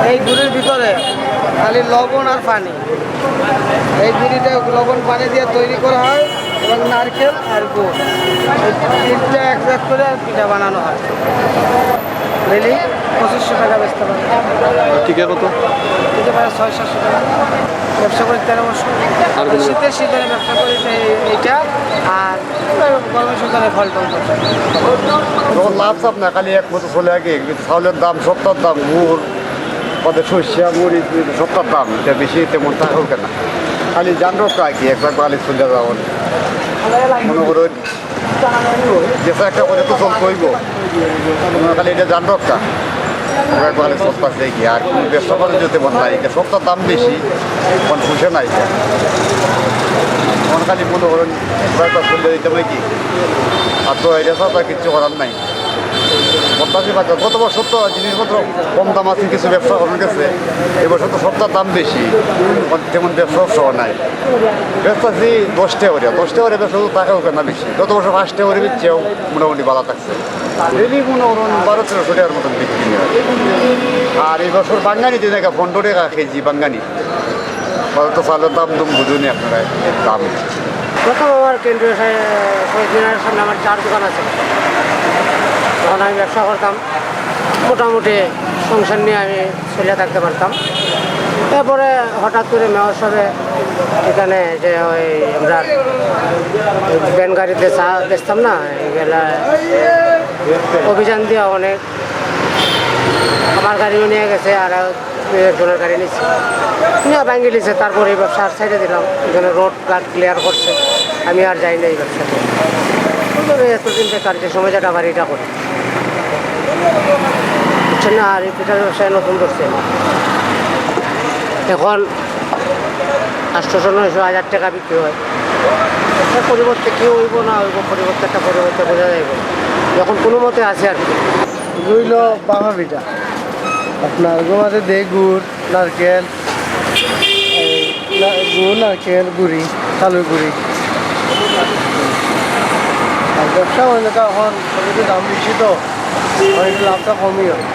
এই গুড়ির ভিতরে খালি লবণ আর পানি, এই গুড়িটা লবণ পানি দিয়ে তৈরি করা হয় এবং নারকেল আর গুড় এই তিনটা একসাথ করে আর পিঠা বানানো হয়। ডেলি 2500 টাকা বেচতে পারে। টিকা কত? দিতে পারে 600-700 টাকা। ব্যবসা করি 13 বছর। আর শীতের সিজনে ব্যবসা করি এইটা, আর গরমের সিজনে ফল টল তখন লাভ চাপ না, খালি এক বছর চলে আগে চাউলের দাম, সত্তর দাম, গুড় পদের শস্যা মরিচ সত্তর দাম, এটা বেশি তেমন টাকা হোক না, খালি জানরক আর কি একবার বালি চলে যাওয়ার মনে করুন যেসব একটা করে তো চলতে হইব, খালি এটা জানরকটা একবার চলতে কি আর কোনো ব্যবসা বাণিজ্য তেমন নাই, সত্তর দাম বেশি কোন খুশে নাই, মনে খালি মনে করুন একবার চলে দিতে হবে কি, আর তো এটা সব কিচ্ছু করার নাই। গত বছর তো জিনিসপত্র কম দাম আছে, কিছু ব্যবসা কমে গেছে, এবছর তো সবটার দাম বেশি, তেমন ব্যবসা সহ নাই। ব্যবসা যে 10 টাকা ব্যবসা তো টাকাও কেনা বেশি, গত বছর 5 টাকা করে বিচ্ছেও মোটামুটি ভালো থাকছে, ডেলি মনে করুন 1200-1300 টাকার মতন বিক্রি হয়। আর এই বছর বাঙ্গানি দিন 15 টাকা কেজি বাঙ্গানি, তো চালের দাম বুঝুনি আপনারা দাম। প্রথম আমার কেন্দ্রীয় দিনের সামনে আমার 4 দোকান আছে, তখন আমি ব্যবসা করতাম, মোটামুটি সংসার নিয়ে আমি চলে থাকতে পারতাম। তারপরে হঠাৎ করে মেয়র সাহেব এখানে যে ওই আমরা ভ্যান গাড়িতে চা বেচতাম না, এগুলা অভিযান দিয়ে অনেক আমার গাড়িও নিয়ে গেছে, আর একজনের গাড়ি নিচ্ছে নিয়ে ভাঙিয়ে নিচ্ছে। তারপরে এই ব্যবসা আর সাইডে দিলাম, এখানে রোড গার্ড ক্লিয়ার করছে, আমি আর যাই না এই ব্যবসাতে। এতদিন বেকার, যে সময় যেটা বাড়িটা করি বুঝছেন না। আর এই পিঠার ব্যবসায় নতুন করছে, এখন 800-900-1000 টাকা বিক্রি হয়। একটা পরিবর্তে কেউ হইব না হইব, পরিবর্তে বোঝা যাইব, যখন কোনো মতে আছে আর কি। রইল বাপা পিঠা, আপনার গোমাতে দেয় গুড় নারকেল, গুড় নারকেল গুড়ি, চালুর গুড়ি। আর ব্যবসা হইলে তো এখন দাম বেশি, তো অনেক লাভটা কমই হয়।